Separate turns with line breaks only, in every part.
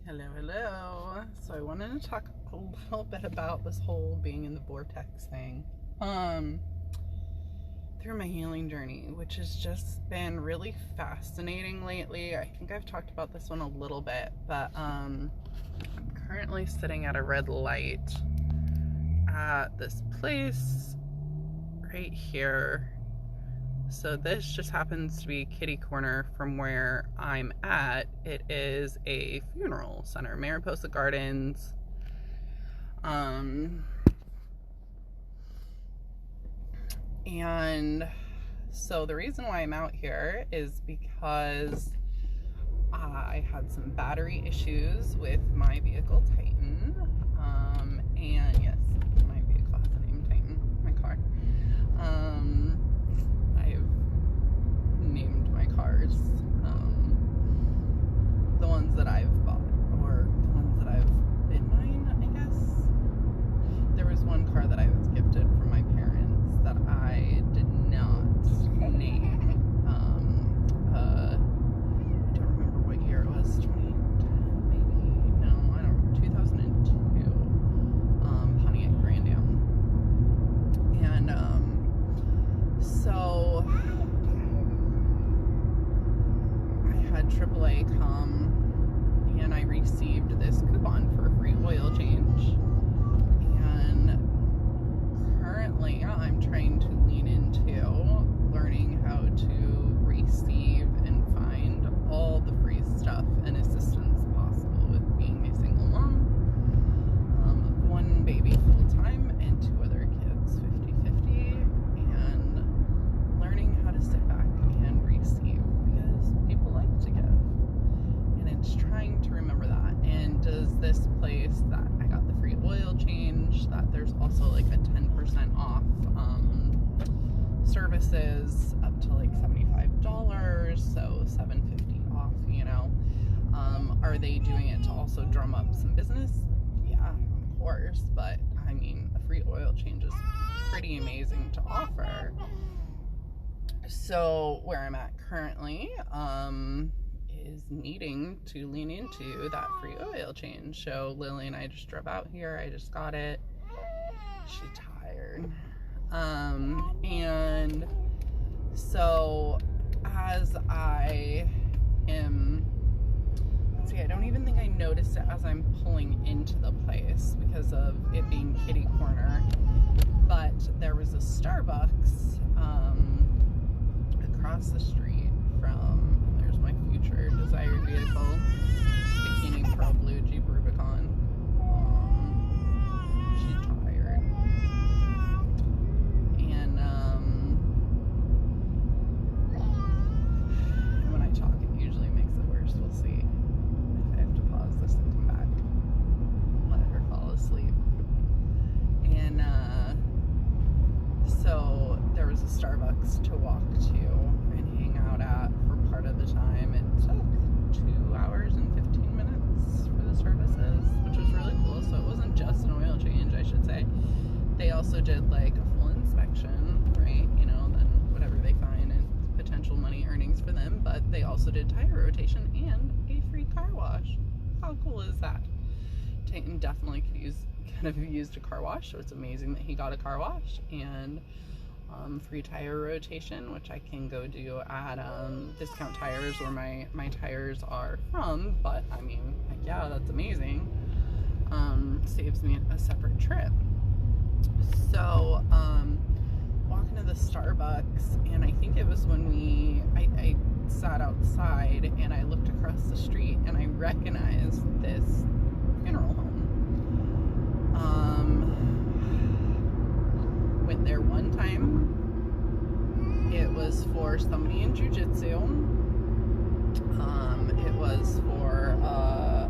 Hello, hello. So I wanted to talk a little bit about this whole being in the vortex thing. Through my healing journey, which has just been really fascinating lately. I think I've talked about this one a little bit, but I'm currently sitting at a red light at this place right here. So this just happens to be kitty corner from where I'm at. It is a funeral center, Mariposa Gardens. And so the reason why I'm out here is because I had some battery issues with my vehicle, Titan. And yes, my vehicle has the name Titan, my car. I've named my cars, the ones that I've bought, or the ones that have been mine, I guess. There was one car that I was gifted from my parents that I did not name. I don't remember what year it was, 2010 maybe? No, I don't know, 2002, Pontiac Grand Am. And, so I had AAA come and I received this coupon for a free oil change. And currently I'm trying to lean into learning how to receive and find all the free stuff and assistance possible with being a single mom, one baby full-time and two other kids 50-50, and learning how to sit back and receive, because people like to give, and it's trying to remember that. And does this place that I got the free oil change, that there's also like a 10% off services up to like $75, so $7.50 off, you know. Are they doing it to also drum up some business? Yeah, of course, but I mean, a free oil change is pretty amazing to offer. So where I'm at currently is needing to lean into that free oil change. So Lily and I just drove out here. I just got it. She's tired. And so as I am, let's see, I don't even think I noticed it as I'm pulling into the place because of it being kitty corner, but there was a Starbucks across the street from, there's my future desired vehicle, Bikini Pearl Blue Jeep Rubicon. She's tired. And when I talk, it usually makes it worse. We'll see if I have to pause this and come back, let her fall asleep. And so there was a Starbucks to walk to and hang out at for part of the time. It took 2 hours and 15 minutes for the services, which was really cool. So it wasn't just an oil change, I should say. They also did like a full inspection, right? You know, then whatever they find and potential money earnings for them. But they also did tire rotation and a free car wash. How cool is that? Titan definitely could have used a car wash, so it's amazing that he got a car wash, and free tire rotation, which I can go do at Discount Tires, where my tires are from. But I mean, heck yeah, that's amazing. Saves me a separate trip. So walking to the Starbucks, and I think it was when I sat outside and I looked across the street and I recognized this funeral home. Went there one time. It was for somebody in jiu-jitsu. It was for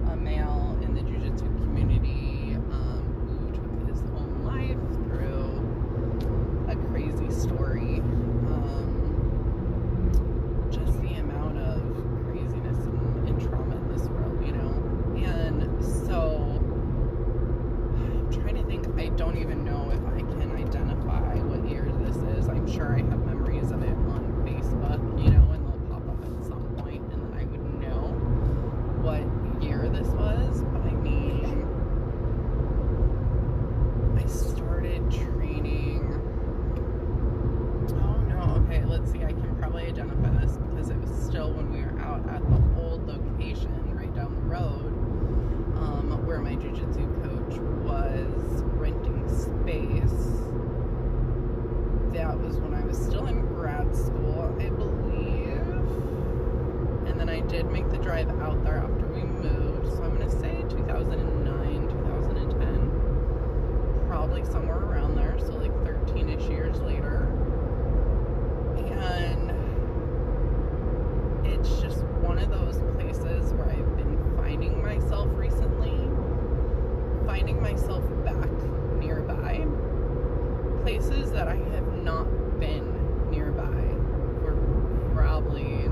a male in the jiu-jitsu community who took his own life through a crazy story. Just the amount of craziness and trauma in this world, you know. And so I'm trying to think, I don't even know if I can identify what year this is. I'm sure I have memories of it on Facebook, you know, and they'll pop up at some point and then I would know. after we moved. So I'm going to say 2009, 2010. Probably somewhere around there. So like 13-ish years later. And it's just one of those places where I've been finding myself recently. Finding myself back nearby. Places that I have not been nearby for probably,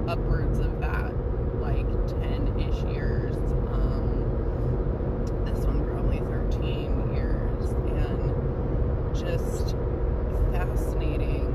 upwards of that, like 10-ish years. This one probably 13 years, and just fascinating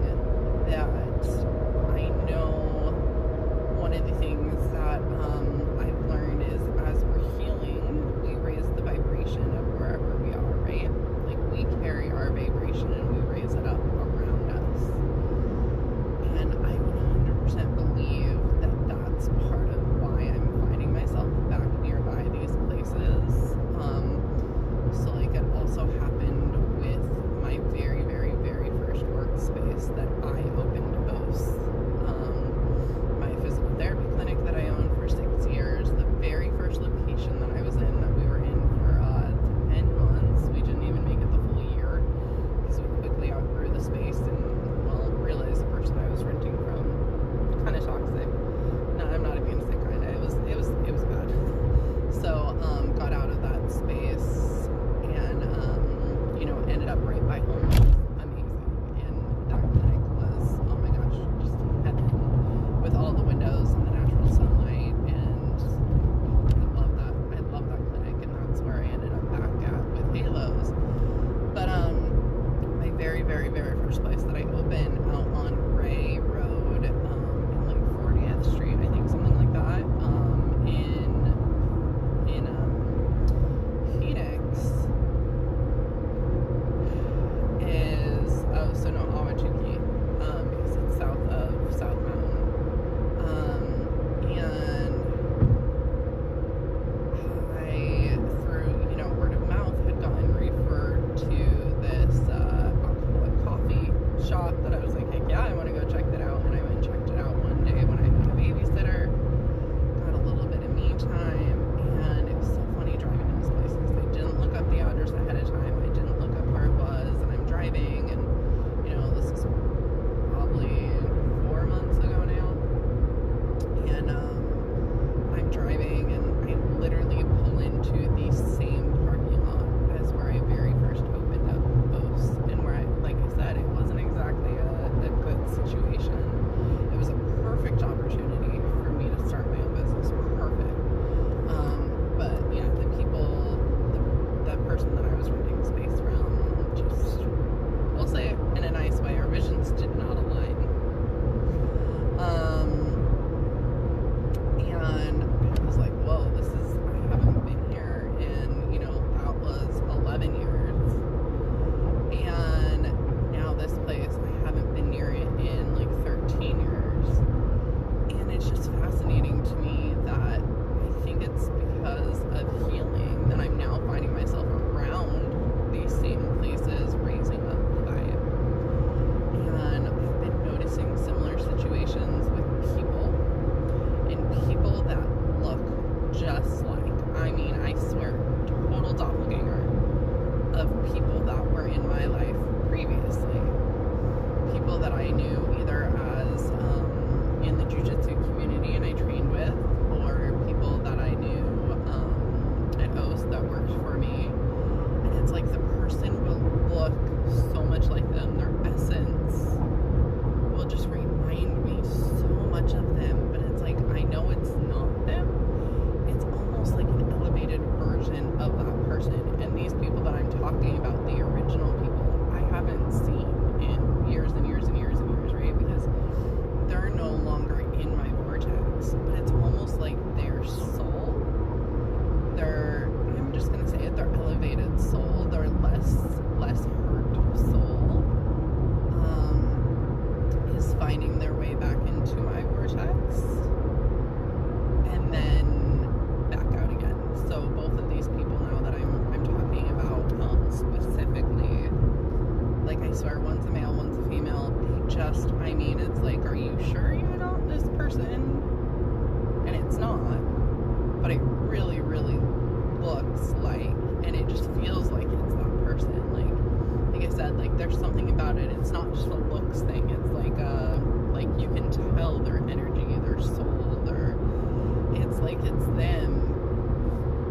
like it's them,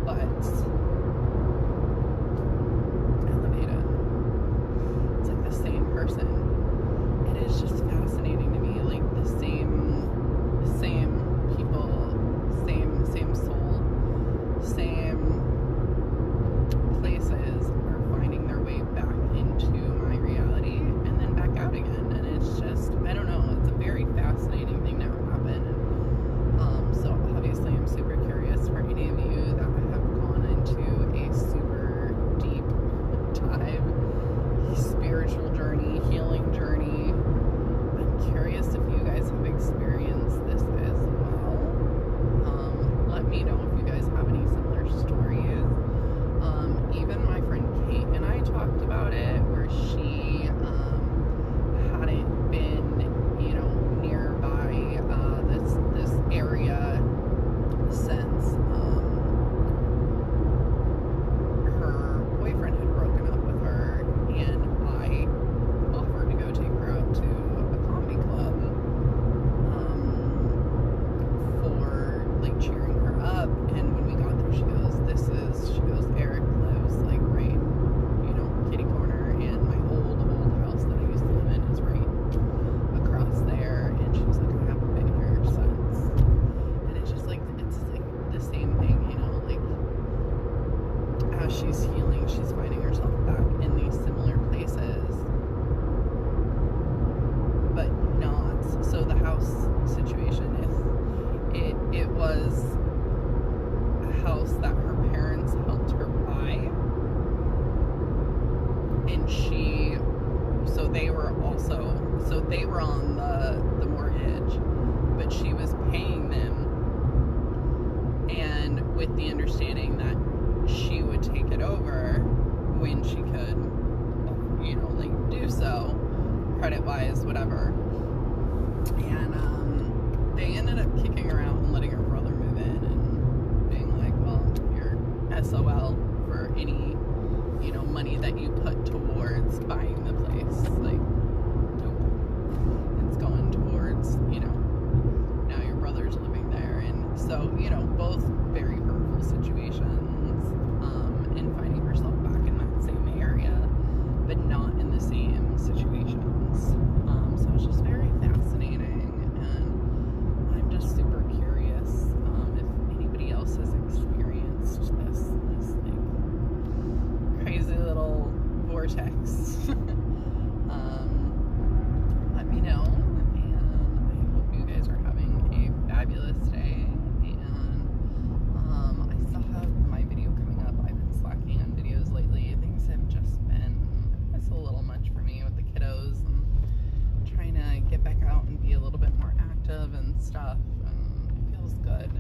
but elevated. It's like the same person. It is just fascinating to me, like the same people, same soul, same places are finding their way back into my reality and then back out again. And it's just, I don't know, it's a very fascinating thing that happened. And so obviously I'm super curious for any of you that have gone into a super deep dive, spiritual journey, healing journey. I'm curious if you guys have experienced this as well. Let me know if you guys have any similar stories. Even my friend Kate and I talked about it, where she hadn't been, nearby this area since her boyfriend had broken up with her, and I offered to go take her out to a comedy club for like cheering her up. And when we got there, she goes, Eric lives like right, kitty corner, and my old house that I used to live in is right across there. And she was like, I haven't been here since. And it's just like, it's like the same thing, like as she's healing, she's finding herself back in these similar places, but not. So the house situation, it was a house that her parents helped her buy, and they were on the mortgage, but she was paying them, and with the understanding that she would take it over when she could, like do so, credit-wise, whatever. And they ended up kicking her out and letting her brother move in, and being like, well, you're SOL for any, money that you put towards buying the place. Like, nope. It's going towards, now your brother's living there. And so, both very hurtful situations, and finding herself back in that same area, but not in the same situations. So it's just very fascinating, and I'm just super curious if anybody else has experienced this like crazy little vortex. Let me know, and I hope you guys are having a fabulous day. And I still have my video coming up. I've been slacking on videos lately. Things have just been, it's a little much for me with the kiddos, and trying to get back out and be a little bit more active and stuff, and it feels good.